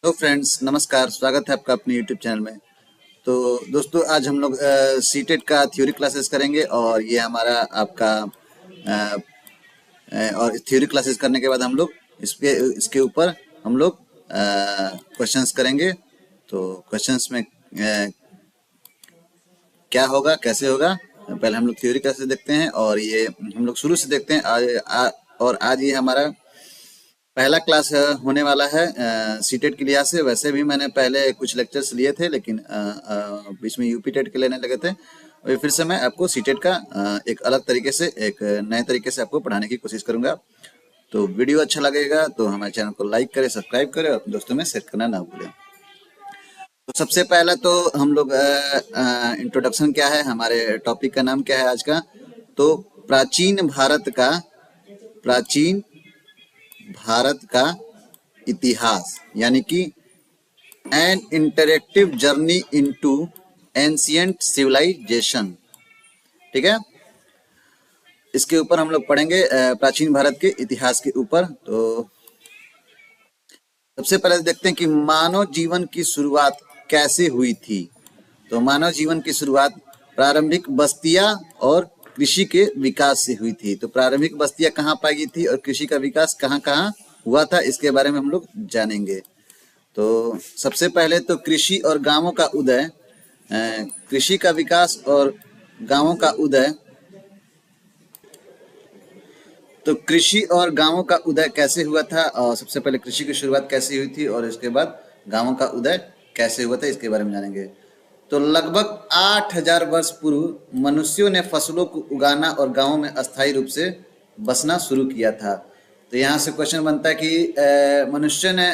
तो फ्रेंड्स नमस्कार, स्वागत है आपका अपने यूट्यूब चैनल में। तो दोस्तों आज हम लोग सीटेट का थ्योरी क्लासेस करेंगे और ये हमारा आपका और थ्योरी क्लासेस करने के बाद हम लोग इसके ऊपर हम लोग क्वेश्चंस करेंगे। तो क्वेश्चंस में क्या होगा, कैसे होगा, पहले हम लोग थ्योरी क्लासेस देखते हैं और ये हम लोग शुरू से देखते हैं। और आज ये हमारा पहला क्लास होने वाला है सीटेट के लिहाज से। वैसे भी मैंने पहले कुछ लेक्चर्स लिए थे, लेकिन बीच में यूपी टेट के लेने लगे थे। और फिर से मैं आपको सीटेट का एक अलग तरीके से, एक नए तरीके से आपको पढ़ाने की कोशिश करूंगा। तो वीडियो अच्छा लगेगा तो हमारे चैनल को लाइक करें, सब्सक्राइब करें और अपने दोस्तों में शेयर करना ना भूलें। तो सबसे पहला तो हम लोग इंट्रोडक्शन क्या है, हमारे टॉपिक का नाम क्या है आज का। तो प्राचीन भारत का इतिहास, यानी कि an interactive journey into ancient civilisation. ठीक है, इसके ऊपर हम लोग पढ़ेंगे प्राचीन भारत के इतिहास के ऊपर। तो सबसे पहले देखते हैं कि मानव जीवन की शुरुआत कैसे हुई थी। तो मानव जीवन की शुरुआत प्रारंभिक बस्तियां और कृषि के विकास से हुई थी। तो प्रारंभिक बस्तियां कहाँ पाई गई थी और कृषि का विकास कहाँ कहाँ हुआ था, इसके बारे में हम लोग जानेंगे। तो सबसे पहले तो कृषि और गांवों का उदय, कृषि का विकास और गांवों का उदय। तो कृषि और गांवों का उदय कैसे हुआ था, और सबसे पहले कृषि की शुरुआत कैसे हुई थी और इसके बाद गांवों का उदय कैसे हुआ था, इसके बारे में जानेंगे। तो लगभग 8000 वर्ष पूर्व मनुष्यों ने फसलों को उगाना और गांवों में अस्थायी रूप से बसना शुरू किया था। तो यहाँ से क्वेश्चन बनता है कि मनुष्य ने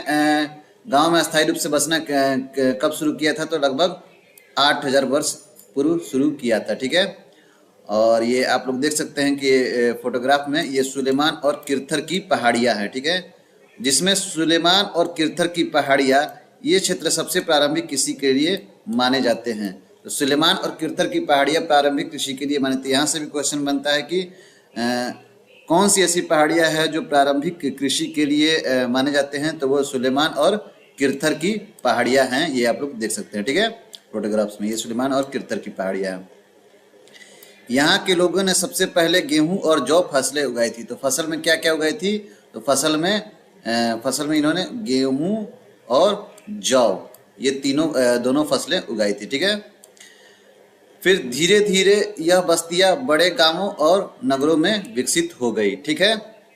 गांव में अस्थायी रूप से बसना कब शुरू किया था। तो लगभग 8000 वर्ष पूर्व शुरू किया था। ठीक है, और ये आप लोग देख सकते हैं कि फोटोग्राफ में ये सुलेमान और किरथर की पहाड़ियाँ हैं। ठीक है, जिसमें सुलेमान और किरथर की पहाड़ियाँ, ये क्षेत्र सबसे प्रारंभिक कृषि के लिए माने जाते हैं। तो सुलेमान और किरथर की पहाड़ियाँ प्रारंभिक कृषि के लिए माने। तो यहाँ से भी क्वेश्चन बनता है कि कौन सी ऐसी पहाड़ियाँ हैं जो प्रारंभिक कृषि के लिए माने जाते हैं। तो वो सुलेमान और किरथर की पहाड़ियाँ हैं, ये आप लोग देख सकते हैं। ठीक है, फोटोग्राफ्स में ये सुलेमान और किरथर की पहाड़ियाँ हैं। यहाँ के लोगों ने सबसे पहले गेहूं और जौ फसलें उगाई थी। तो फसल में क्या क्या उगाई थी। तो फसल में इन्होंने गेहूं और जौ, ये दोनों फसलें उगाई थी। ठीक है, फिर धीरे धीरे यह बस्तियां बड़े गांवों और नगरों में विकसित हो गई। ठीक है,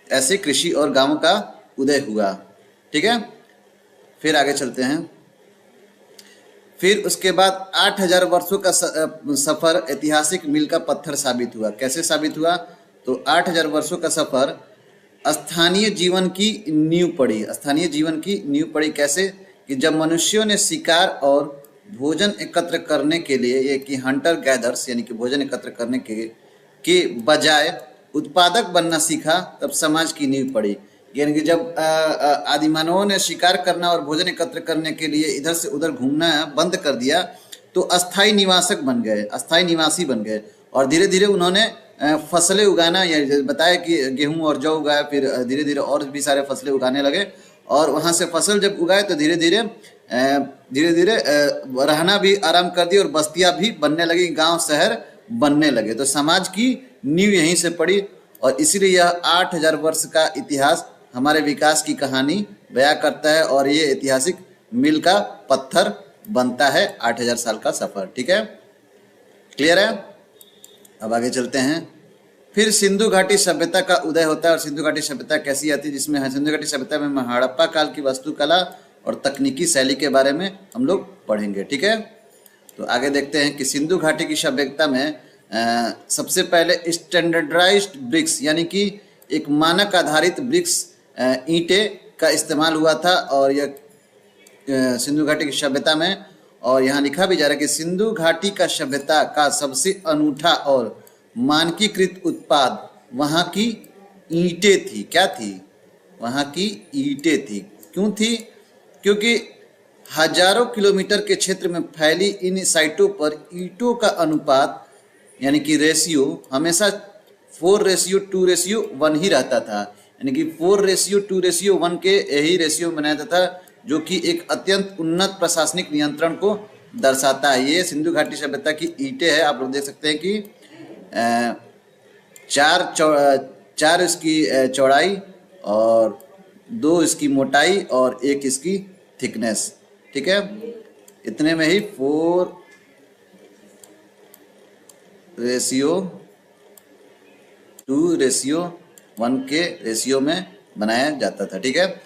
ऐसे कृषि और गांवों का उदय हुआ। ठीक है, फिर आगे चलते हैं। फिर उसके बाद 8000 वर्षों का सफर ऐतिहासिक मील का पत्थर साबित हुआ। कैसे साबित हुआ। तो 8000 वर्षों का सफर स्थानीय जीवन की नींव पड़ी। स्थानीय जीवन की नींव पड़ी कैसे, कि जब मनुष्यों ने शिकार और भोजन एकत्र करने के लिए, ये कि हंटर गैदर्स यानी कि भोजन एकत्र करने के बजाय उत्पादक बनना सीखा, तब समाज की नींव पड़ी। यानी कि जब आदि मानवों ने शिकार करना और भोजन एकत्र करने के लिए इधर से उधर घूमना बंद कर दिया, तो अस्थायी निवासक बन गए, अस्थायी निवासी बन गए। और धीरे धीरे उन्होंने फसलें उगाना, या बताया कि गेहूं और जौ उगाया, फिर धीरे धीरे और भी सारे फसलें उगाने लगे। और वहाँ से फसल जब उगाए तो धीरे धीरे रहना भी आराम कर दिया और बस्तियाँ भी बनने लगी, गांव शहर बनने लगे। तो समाज की नींव यहीं से पड़ी। और इसीलिए यह 8000 वर्ष का इतिहास हमारे विकास की कहानी बयां करता है और ये ऐतिहासिक मील का पत्थर बनता है 8000 साल का सफर। ठीक है, क्लियर है। अब आगे चलते हैं। फिर सिंधु घाटी सभ्यता का उदय होता है। और सिंधु घाटी सभ्यता कैसी आती है, जिसमें सिंधु घाटी सभ्यता में हड़प्पा काल की वास्तुकला और तकनीकी शैली के बारे में हम लोग पढ़ेंगे। ठीक है, तो आगे देखते हैं कि सिंधु घाटी की सभ्यता में सबसे पहले स्टैंडर्डाइज्ड ब्रिक्स, यानी कि एक मानक आधारित ब्रिक्स ईंटें का इस्तेमाल हुआ था। और यह सिंधु घाटी की सभ्यता में, और यहाँ लिखा भी जा रहा है कि सिंधु घाटी का सभ्यता का सबसे अनूठा और मानकीकृत उत्पाद वहाँ की ईंटें थी। क्या थी, वहाँ की ईंटें थी। क्यों थी, क्योंकि हजारों किलोमीटर के क्षेत्र में फैली इन साइटों पर ईंटों का अनुपात, यानी कि रेशियो, हमेशा 4:2:1 ही रहता था। यानी कि 4:2:1 के यही रेशियो बनाया जाता था, जो कि एक अत्यंत उन्नत प्रशासनिक नियंत्रण को दर्शाता है। ये सिंधु घाटी सभ्यता की ईंटें है। आप लोग देख सकते हैं कि अ, चार इसकी चौड़ाई और 2 इसकी मोटाई और 1 इसकी थिकनेस, ठीक है। इतने में ही 4:2:1 के रेशियो में बनाया जाता था, ठीक है।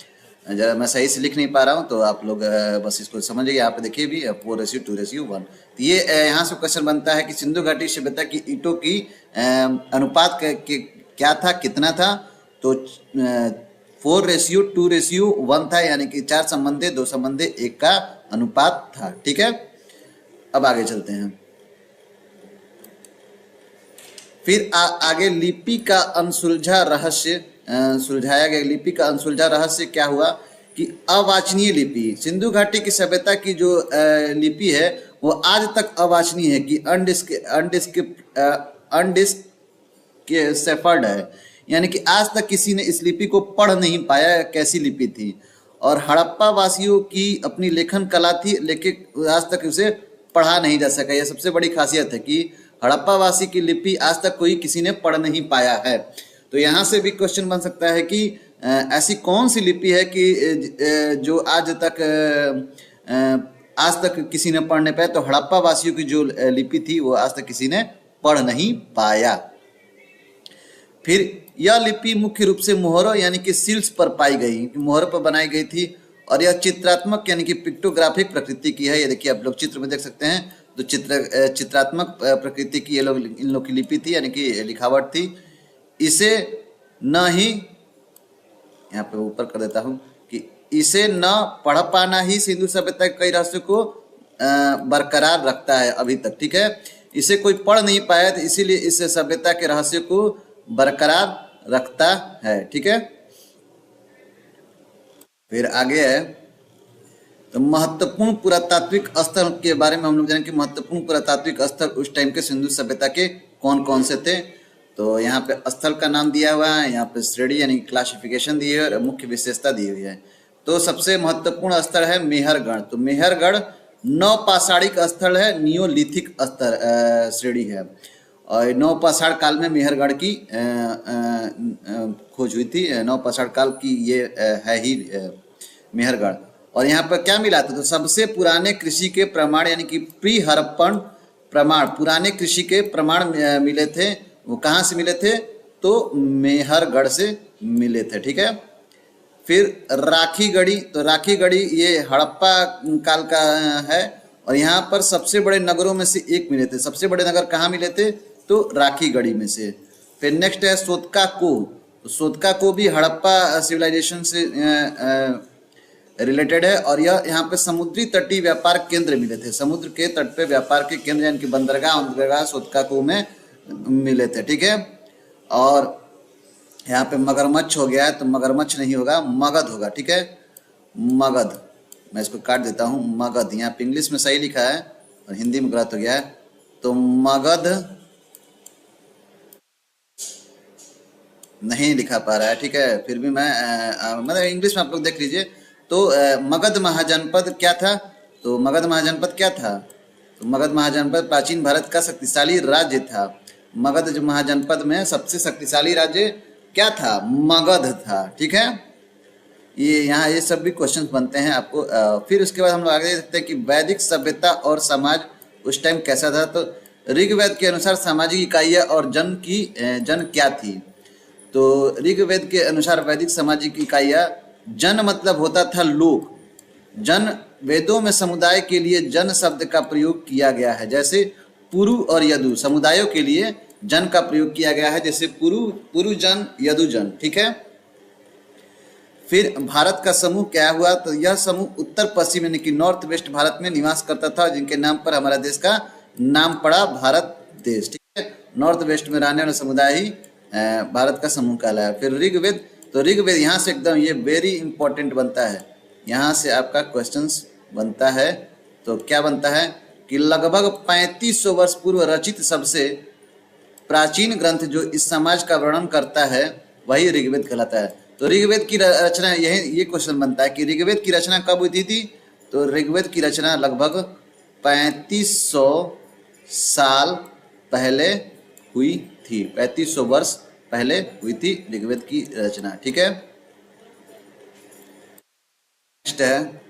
जरा मैं सही से लिख नहीं पा रहा हूँ तो आप लोग बस इसको समझिए। यहाँ पे देखिए भी 4:2:1। तो ये यहाँ से क्वेश्चन बनता है कि सिंधु घाटी सभ्यता की ईंटों की अनुपात क्या था, कितना था। तो 4:2:1 था, यानी कि 4 संबंधे 2 संबंधे 1 का अनुपात था, ठीक है। अब आगे चलते हैं। फिर आगे लिपि का अनसुलझा रहस्य सुलझाया गया। लिपि का अनसुलझा रहस्य क्या हुआ कि अवाचनीय लिपि, सिंधु घाटी की सभ्यता की जो लिपि है वो आज तक अवाचनीय है कि अनडिस्क्रिप्टेड है, यानी कि आज तक किसी ने इस लिपि को पढ़ नहीं पाया कैसी लिपि थी। और हड़प्पा वासियों की अपनी लेखन कला थी, लेकिन आज तक उसे पढ़ा नहीं जा सका। यह सबसे बड़ी खासियत है कि हड़प्पा वासी की लिपि आज तक कोई किसी ने पढ़ नहीं पाया है। तो यहाँ से भी क्वेश्चन बन सकता है कि ऐसी कौन सी लिपि है कि जो आज तक किसी ने पढ़ नहीं पाया। तो हड़प्पा वासियों की जो लिपि थी वो आज तक किसी ने पढ़ नहीं पाया। फिर यह लिपि मुख्य रूप से मोहरों यानी कि सील्स पर पाई गई, मोहरों पर बनाई गई थी। और यह चित्रात्मक यानी कि पिक्टोग्राफिक प्रकृति की है। ये देखिए आप लोग चित्र में देख सकते हैं। तो चित्रात्मक प्रकृति की इन लोग की लिपि थी, यानी कि लिखावट थी। इसे न ही, यहाँ पे ऊपर कर देता हूँ, कि इसे न पढ़ पाना ही सिंधु सभ्यता के कई रहस्यों को बरकरार रखता है अभी तक, ठीक है। इसे कोई पढ़ नहीं पाया तो इसीलिए इस सभ्यता के रहस्य को बरकरार रखता है, ठीक है। फिर आगे है तो महत्वपूर्ण पुरातात्विक स्थल के बारे में हम लोग जानें कि महत्वपूर्ण पुरातात्विक स्थल उस टाइम के सिंधु सभ्यता के कौन कौन से थे। तो यहाँ पे स्थल का नाम दिया हुआ है, यहाँ पे श्रेणी यानी क्लासिफिकेशन दी है और मुख्य विशेषता दी हुई है। तो सबसे महत्वपूर्ण स्थल है मेहरगढ़। तो मेहरगढ़ नवपाषाणिक स्थल है, नियोलिथिक स्तर श्रेणी है। और नवपाषाण काल में मेहरगढ़ की खोज हुई थी। नवपाषाण काल की ये है ही मेहरगढ़। और यहाँ पर क्या मिला था, तो सबसे पुराने कृषि के प्रमाण यानी कि प्री हड़प्पन प्रमाण, पुराने कृषि के प्रमाण मिले थे। वो कहाँ से मिले थे, तो मेहरगढ़ से मिले थे, ठीक है। फिर राखीगढ़ी, तो राखीगढ़ी ये हड़प्पा काल का है। और यहाँ पर सबसे बड़े नगरों में से एक मिले थे। सबसे बड़े नगर कहाँ मिले थे, तो राखीगढ़ी में से। फिर नेक्स्ट है सोतका को। तो सोतका को भी हड़प्पा सिविलाइजेशन से रिलेटेड है। और यह यहाँ पे समुद्री तटीय व्यापार केंद्र मिले थे। समुद्र के तट पे व्यापार के केंद्र यानी कि बंदरगाह सोतका को में मिले थे, ठीक है। और यहाँ पे मगरमच्छ हो गया है, तो मगरमच्छ नहीं होगा, मगध होगा, ठीक है। मगध, मैं इसको काट देता हूँ। मगध यहाँ पे इंग्लिश में सही लिखा है और हिंदी में गलत हो गया है। तो मगध नहीं लिखा पा रहा है, ठीक है। फिर भी मैं मतलब इंग्लिश में आप लोग देख लीजिए। तो मगध महाजनपद क्या था, तो मगध महाजनपद क्या था, तो मगध महाजनपद प्राचीन भारत का शक्तिशाली राज्य था। मगध जो महाजनपद में सबसे शक्तिशाली राज्य क्या था, मगध था, ठीक है। ये यहाँ ये सब भी क्वेश्चन बनते हैं आपको। फिर उसके बाद हम लोग आगे देख सकते हैं कि वैदिक सभ्यता और समाज उस टाइम कैसा था। तो ऋग्वेद के अनुसार सामाजिक इकाइयाँ और जन क्या थी। तो ऋग्वेद के अनुसार वैदिक सामाजिक इकाइयाँ, जन मतलब होता था लोग। जन, वेदों में समुदाय के लिए जन शब्द का प्रयोग किया गया है। जैसे पुरु और यदु, समुदायों के लिए जन का प्रयोग किया गया है। जैसे पुरुजन, यदुजन, ठीक है। फिर भारत का समूह क्या हुआ, तो यह समूह उत्तर पश्चिम यानी कि नॉर्थ वेस्ट भारत में निवास करता था, जिनके नाम पर हमारा देश का नाम पड़ा भारत देश, ठीक है। नॉर्थ वेस्ट में रहने वाला समुदाय ही भारत का समूह कहलाया। फिर ऋग्वेद, तो ऋग्वेद यहाँ से एकदम ये वेरी इंपॉर्टेंट बनता है। यहाँ से आपका क्वेश्चंस बनता है। तो क्या बनता है कि लगभग 3500 वर्ष पूर्व रचित सबसे प्राचीन ग्रंथ जो इस समाज का वर्णन करता है वही ऋग्वेद कहलाता है। तो ऋग्वेद की रचना, यही ये क्वेश्चन बनता है कि ऋग्वेद की रचना कब हुई थी। तो ऋग्वेद की रचना लगभग 3500 साल पहले हुई थी। 3500 वर्ष पहले हुई थी ऋग्वेद की रचना। ठीक है, नेक्स्ट है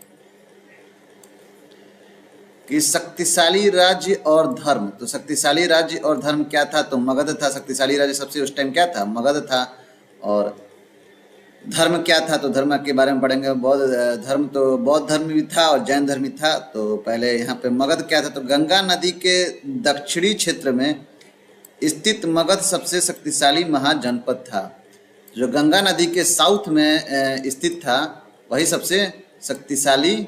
कि शक्तिशाली राज्य और धर्म। तो शक्तिशाली राज्य और धर्म क्या था। तो मगध था शक्तिशाली राज्य सबसे उस टाइम, क्या था, मगध था। और धर्म क्या था, तो धर्म के बारे में पढ़ेंगे। बौद्ध धर्म, तो बौद्ध धर्म भी था और जैन धर्म भी था। तो पहले यहाँ पे मगध क्या था, तो गंगा नदी के दक्षिणी क्षेत्र में स्थित मगध सबसे शक्तिशाली महाजनपद था। जो गंगा नदी के साउथ में स्थित था वही सबसे शक्तिशाली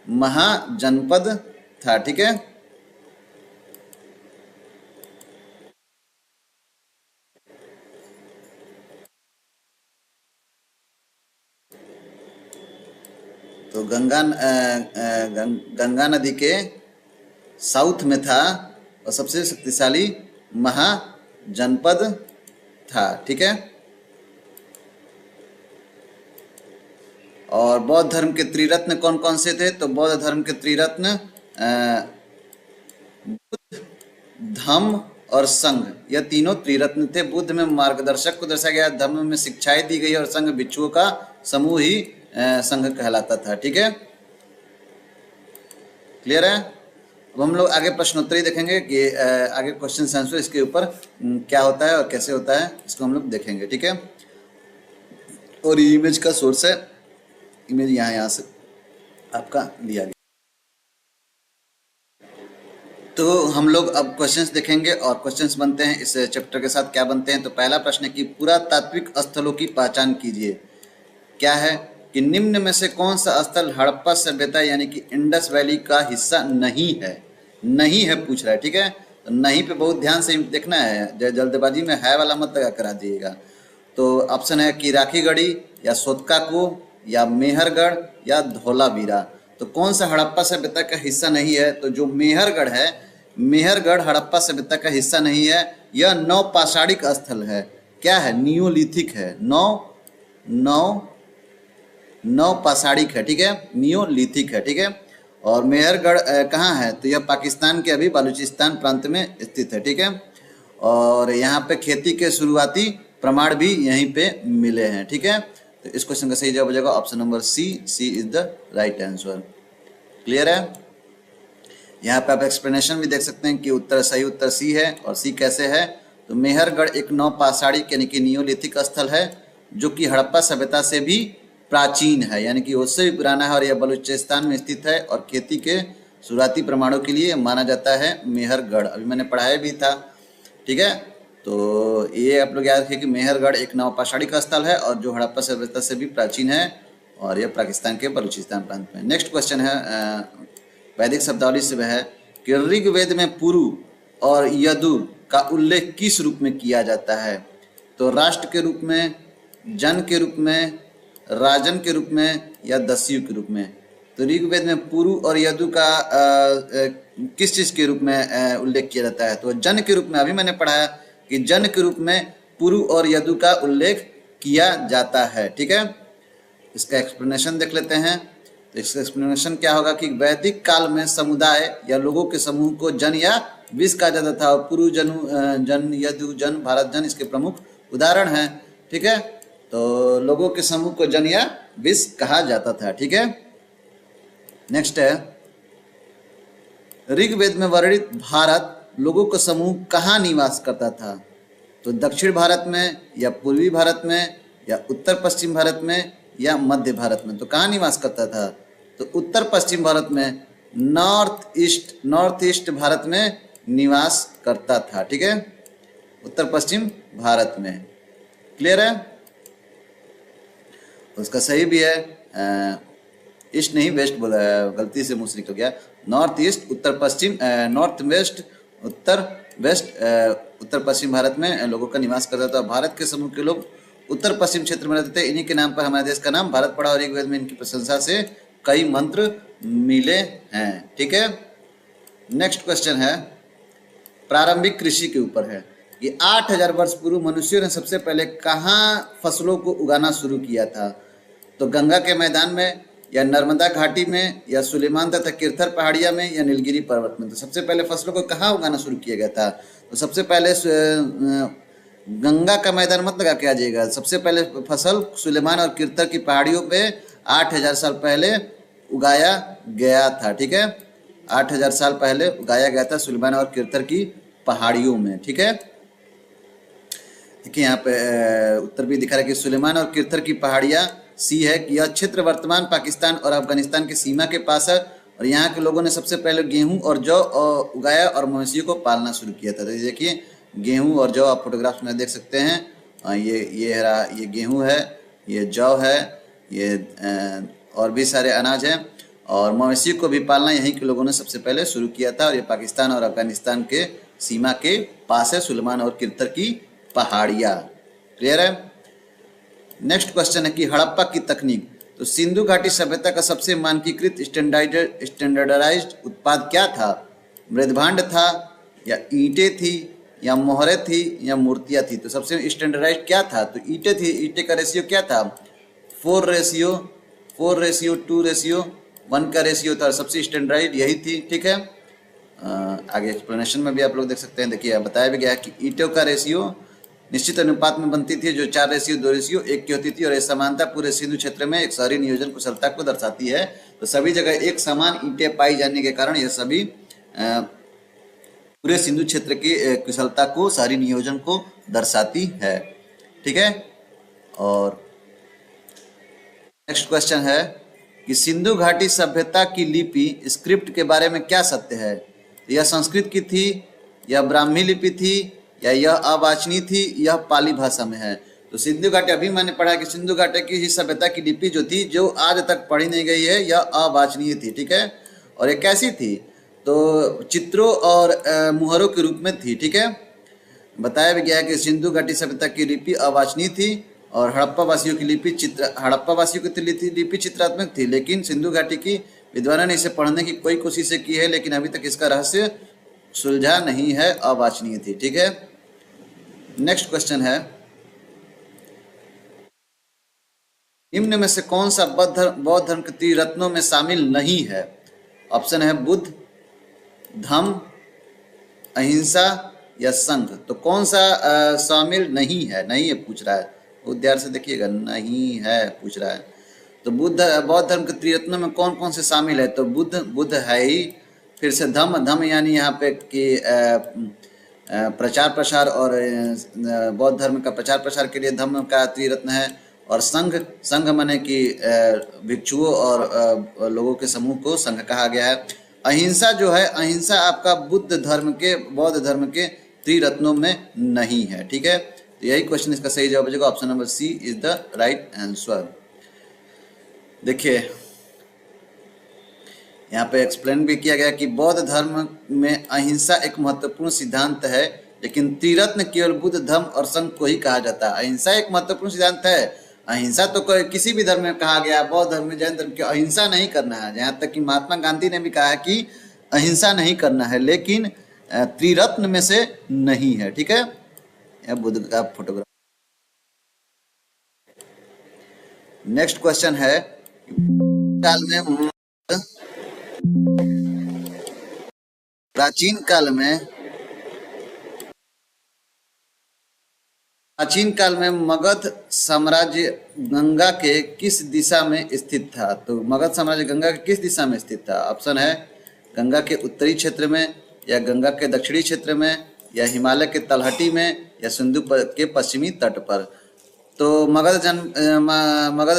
महाजनपद था। ठीक है, तो गंगा नदी के साउथ में था और सबसे शक्तिशाली महाजनपद था। ठीक है, और बौद्ध धर्म के त्रिरत्न कौन कौन से थे। तो बौद्ध धर्म के त्रिरत्न बुद्ध, धम्म और संघ, यह तीनों त्रिरत्न थे। बुद्ध में मार्गदर्शक को दर्शाया गया, धर्म में शिक्षाएं दी गई और संघ भिक्षुओं का समूह ही संघ कहलाता था। ठीक है, क्लियर है। अब हम लोग आगे प्रश्नोत्तरी देखेंगे कि आगे क्वेश्चन आंसर इसके ऊपर क्या होता है और कैसे होता है, इसको हम लोग देखेंगे। ठीक है, और इमेज का सोर्स है, इमेज यहाँ से आपका लिया गया। तो हम लोग अब क्वेश्चंस देखेंगे और क्वेश्चंस बनते हैं इस चैप्टर के साथ। क्या बनते हैं, तो पहला प्रश्न है कि पुरातात्विक स्थलों की पहचान कीजिए। क्या है कि निम्न में से कौन सा स्थल हड़प्पा सभ्यता यानी कि इंडस वैली का हिस्सा नहीं है। नहीं है पूछ रहा है। ठीक है, तो नहीं पे बहुत ध्यान से देखना है, जल्दबाजी में है वाला मत लगा करा दिएगा। तो ऑप्शन है कि राखीगढ़ी या सोतका कुओं या मेहरगढ़ या धौलावीरा। तो कौन सा हड़प्पा सभ्यता का हिस्सा नहीं है, तो जो मेहरगढ़ है, मेहरगढ़ हड़प्पा सभ्यता का हिस्सा नहीं है। यह नवपाषाणिक स्थल है। क्या है, नियोलिथिक है, नवपाषाणिक है। ठीक है, नियोलिथिक है। ठीक है, और मेहरगढ़ कहाँ है, तो यह पाकिस्तान के अभी बलूचिस्तान प्रांत में स्थित है। ठीक है, और यहाँ पे खेती के शुरुआती प्रमाण भी यहीं पे मिले हैं। ठीक है, तो इस क्वेश्चन का सही जवाब हो जाएगा option number C is the right answer. Clear है। यहाँ पे आप एक्सप्लेनेशन भी देख सकते हैं कि सही उत्तर सी है। और सी कैसे है, तो मेहरगढ़ एक नवपाषाणिक यानी कि नियोलिथिक स्थल है जो कि हड़प्पा सभ्यता से भी प्राचीन है, यानी कि उससे भी पुराना है और यह बलूचिस्तान में स्थित है और खेती के शुरुआती प्रमाणों के लिए माना जाता है मेहरगढ़। अभी मैंने पढ़ाया भी था। ठीक है, तो ये आप लोग याद रखिए कि मेहरगढ़ एक नवपाषाणिक स्थल है और जो हड़प्पा सभ्यता से भी प्राचीन है और यह पाकिस्तान के बलूचिस्तान प्रांत में। नेक्स्ट क्वेश्चन है वैदिक शब्दावली से वह है कि ऋग्वेद में पुरु और यदु का उल्लेख किस रूप में किया जाता है। तो राष्ट्र के रूप में, जन के रूप में, राजन के रूप में या दस्यु के रूप में। तो ऋग्वेद में पुरु और यदु का किस चीज के रूप में उल्लेख किया जाता है। तो जन के रूप में, अभी मैंने पढ़ाया कि जन के रूप में पुरु और यदु का उल्लेख किया जाता है। ठीक है, इसका एक्सप्लेनेशन देख लेते हैं। तो इसका एक्सप्लेनेशन क्या होगा कि वैदिक काल में समुदाय या लोगों के समूह को जन या विष कहा जाता था और पुरु, जन, यदु, जन, भारत जन इसके प्रमुख उदाहरण हैं। ठीक है, तो लोगों के समूह को जन या विष कहा जाता था। ठीक है, नेक्स्ट है ऋग्वेद में वर्णित भारत लोगों का समूह कहाँ निवास करता था। तो दक्षिण भारत में या पूर्वी भारत में या उत्तर पश्चिम भारत में या मध्य भारत में। तो कहाँ निवास करता था, तो उत्तर पश्चिम भारत में, नॉर्थ ईस्ट भारत में निवास करता था। ठीक है, उत्तर पश्चिम भारत में। क्लियर है। उसका सही भी है, ईस्ट नहीं वेस्ट बोला, गलती से मुंह से निकल गया। नॉर्थ ईस्ट, उत्तर पश्चिम, नॉर्थ वेस्ट, उत्तर वेस्ट, उत्तर पश्चिम भारत में लोगों का निवास करता था। भारत के समूह के लोग उत्तर पश्चिम क्षेत्र में रहते थे। इन्हीं के नाम पर हमारे देश का नाम भारत पड़ा और ऋग्वेद में इनकी प्रशंसा से कई मंत्र मिले हैं। ठीक है, नेक्स्ट क्वेश्चन है प्रारंभिक कृषि के ऊपर है कि 8000 वर्ष पूर्व मनुष्यों ने सबसे पहले कहाँ फसलों को उगाना शुरू किया था? तो गंगा के मैदान में, या नर्मदा घाटी में, या सुलेमान तथा किरथर पहाड़िया में, या नीलगिरी पर्वत में। तो सबसे पहले फसलों को कहाँ उगाना शुरू किया गया था? तो सबसे पहले गंगा का मैदान मत लगा के आ जाइएगा। सबसे पहले फसल सुलेमान और किरथर की पहाड़ियों पे 8000 साल पहले उगाया गया था। ठीक है, 8000 साल पहले उगाया गया था सुलेमान और किरथर की पहाड़ियों में। ठीक है, देखिए यहाँ पे उत्तर भी दिखा रहा है कि सुलेमान और किरथर की पहाड़ियाँ सी है कि यह क्षेत्र वर्तमान पाकिस्तान और अफगानिस्तान की सीमा के पास है, और यहाँ के लोगों ने सबसे पहले गेहूं और जौ उगाया और मवेशियों को पालना शुरू किया था। तो ये देखिए गेहूं और जौ आप फोटोग्राफ्स में देख सकते हैं। ये रहा, ये गेहूं है, ये जौ है, ये और भी सारे अनाज हैं, और मवेशियों को भी पालना यहीं के लोगों ने सबसे पहले शुरू किया था। और ये पाकिस्तान और अफगानिस्तान के सीमा के पास है, सुलेमान और किरथर की पहाड़ियाँ। क्लियर है? नेक्स्ट क्वेश्चन है कि हड़प्पा की तकनीक। तो सिंधु घाटी सभ्यता का सबसे मानकीकृत स्टैंडर्डाइज्ड उत्पाद क्या था? मृदभांड था, या ईंटें थी, या मोहरें थी, या मूर्तियां थी? तो सबसे स्टैंडर्डाइज्ड क्या था? तो ईंटें थी। ईंटें का रेशियो क्या था? 4:2:1 का रेशियो था। सबसे स्टैंडर्डाइज्ड यही थी। ठीक है, आगे एक्सप्लेनेशन में भी आप लोग देख सकते हैं। देखिए बताया भी गया है कि ईंटों का रेशियो निश्चित अनुपात में बनती थी, जो 4:2:1 की होती थी, और ये समानता पूरे सिंधु क्षेत्र में एक शहरी नियोजन कुशलता को दर्शाती है। तो सभी जगह एक समान ईंटें पाई जाने के कारण यह सभी पूरे सिंधु क्षेत्र की कुशलता को, शहरी नियोजन को दर्शाती है। ठीक है, और नेक्स्ट क्वेश्चन है कि सिंधु घाटी सभ्यता की लिपि स्क्रिप्ट के बारे में क्या सत्य है? यह संस्कृत की थी, यह ब्राह्मी लिपि थी, या यह अवाचनीय थी, यह पाली भाषा में है? तो सिंधु घाटी, अभी मैंने पढ़ा कि सिंधु घाटी की ही सभ्यता की लिपि जो थी, जो आज तक पढ़ी नहीं गई है, यह अवाचनीय थी। ठीक है, और ये कैसी थी? तो चित्रों और मुहरों के रूप में थी। ठीक है, बताया भी गया है कि सिंधु घाटी सभ्यता की लिपि अवाचनीय थी, और हड़प्पा वासियों की लिपि चित्रात्मक थी। लेकिन सिंधु घाटी की विद्वानों ने इसे पढ़ने की कोई कोशिश की है, लेकिन अभी तक इसका रहस्य सुलझा नहीं है, अवाचनीय थी। ठीक है, नेक्स्ट क्वेश्चन है, निम्न में से कौन सा बौद्ध धर्म के त्रिरत्नों में शामिल नहीं है? ऑप्शन है बुद्ध, धम्म, अहिंसा, या संघ। तो कौन सा शामिल नहीं है? नहीं है पूछ रहा है, ध्यान से देखिएगा, नहीं है पूछ रहा है। तो बौद्ध धर्म के त्रिरत्नों में कौन कौन से शामिल है? तो बुद्ध है ही, फिर से धम्म यानी यहाँ पे कि प्रचार प्रसार और बौद्ध धर्म का प्रचार प्रसार के लिए धम्म का त्रिरत्न है, और संघ माने कि भिक्षुओं और लोगों के समूह को संघ कहा गया है। अहिंसा जो है, अहिंसा आपका बौद्ध धर्म के त्रिरत्नों में नहीं है। ठीक है, तो यही क्वेश्चन, इसका सही जवाब हो जाएगा option number C is the right answer. देखिए यहाँ पे एक्सप्लेन भी किया गया कि बौद्ध धर्म में अहिंसा एक महत्वपूर्ण सिद्धांत है, लेकिन त्रिरत्न केवल बुद्ध, धम्म और संघ को ही कहा जाता है। अहिंसा एक महत्वपूर्ण सिद्धांत है, अहिंसा तो किसी भी धर्म में कहा गया, बौद्ध धर्म में, जैन धर्म की अहिंसा नहीं करना है। यहाँ तक कि महात्मा गांधी ने भी कहा है कि अहिंसा नहीं करना है, लेकिन त्रिरत्न में से नहीं है। ठीक है, यह बुद्ध का फोटोग्राफ। नेक्स्ट क्वेश्चन है, प्राचीन काल में मगध साम्राज्य गंगा के किस दिशा में स्थित था? तो मगध साम्राज्य गंगा के किस दिशा में स्थित था? ऑप्शन है गंगा के उत्तरी क्षेत्र में, या गंगा के दक्षिणी क्षेत्र में, या हिमालय के तलहटी में, या सिंधु के पश्चिमी तट पर। तो मगध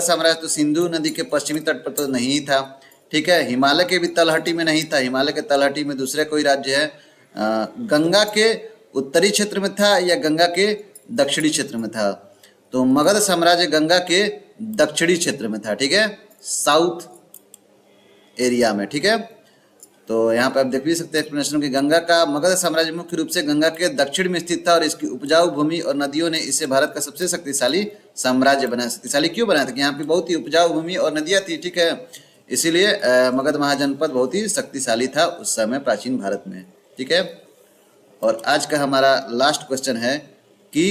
साम्राज्य तो सिंधु नदी के पश्चिमी तट पर तो नहीं था। ठीक है, हिमालय के भी तलहटी में नहीं था, हिमालय के तलहटी में दूसरे कोई राज्य है। गंगा के उत्तरी क्षेत्र में था, या गंगा के दक्षिणी क्षेत्र में था? तो मगध साम्राज्य गंगा के दक्षिणी क्षेत्र में था। ठीक है, साउथ एरिया में। ठीक है, तो यहाँ पे आप देख भी सकते हैं एक्सप्लेनेशन कि गंगा का मगध साम्राज्य मुख्य रूप से गंगा के दक्षिण में स्थित था, और इसकी उपजाऊ भूमि और नदियों ने इसे भारत का सबसे शक्तिशाली साम्राज्य बनाया। शक्तिशाली क्यों बनाया था? कि यहाँ पे बहुत ही उपजाऊ भूमि और नदियाँ थी। ठीक है, इसीलिए मगध महाजनपद बहुत ही शक्तिशाली था उस समय प्राचीन भारत में। ठीक है, और आज का हमारा लास्ट क्वेश्चन है कि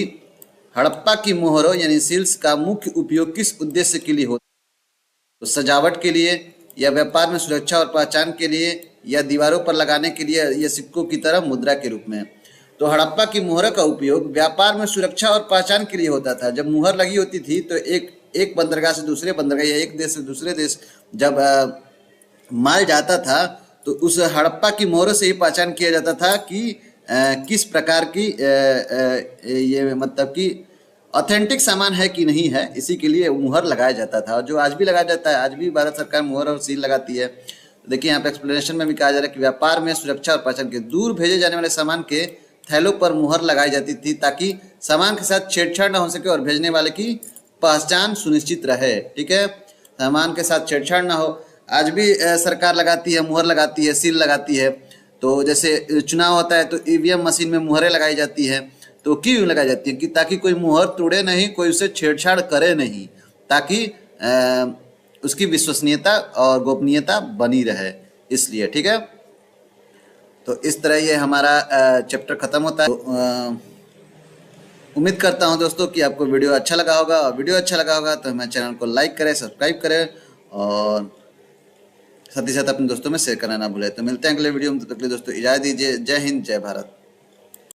हड़प्पा की मोहरों यानी सील्स का मुख्य उपयोग किस उद्देश्य के लिए होता है? तो सजावट के लिए, या व्यापार में सुरक्षा और पहचान के लिए, या दीवारों पर लगाने के लिए, या सिक्कों की तरह मुद्रा के रूप में। तो हड़प्पा की मोहर का उपयोग व्यापार में सुरक्षा और पहचान के लिए होता था। जब मुहर लगी होती थी तो एक बंदरगाह से दूसरे बंदरगाह या एक देश से दूसरे देश जब माल जाता था तो उस हड़प्पा की मोहरों से ही पहचान किया जाता था कि किस प्रकार की ये मतलब कि ऑथेंटिक सामान है कि नहीं है। इसी के लिए मुहर लगाया जाता था, जो आज भी लगाया जाता है। आज भी भारत सरकार मुहर और सील लगाती है। देखिए यहाँ पे एक्सप्लेनेशन में भी कहा जा रहा है कि व्यापार में सुरक्षा और पहचान के दूर भेजे जाने वाले सामान के थैलों पर मुहर लगाई जाती थी ताकि सामान के साथ छेड़छाड़ न हो सके और भेजने वाले की पहचान सुनिश्चित रहे। ठीक है, सामान के साथ छेड़छाड़ ना हो। आज भी सरकार लगाती है, मुहर लगाती है, सील लगाती है। तो जैसे चुनाव होता है तो ईवीएम मशीन में मुहरें लगाई जाती है। तो क्यों लगाई जाती है? कि ताकि कोई मुहर तोड़े नहीं, कोई उससे छेड़छाड़ करे नहीं, ताकि उसकी विश्वसनीयता और गोपनीयता बनी रहे, इसलिए। ठीक है, तो इस तरह ये हमारा चैप्टर खत्म होता है। तो, उम्मीद करता हूँ दोस्तों कि आपको वीडियो अच्छा लगा होगा, और वीडियो अच्छा लगा होगा तो हमारे चैनल को लाइक करें, सब्सक्राइब करें, और साथ ही साथ अपने दोस्तों में शेयर करना ना भूलें। तो मिलते हैं अगले वीडियो में, तब तक के लिए दोस्तों इजाज़त दीजिए। जय हिंद, जय भारत।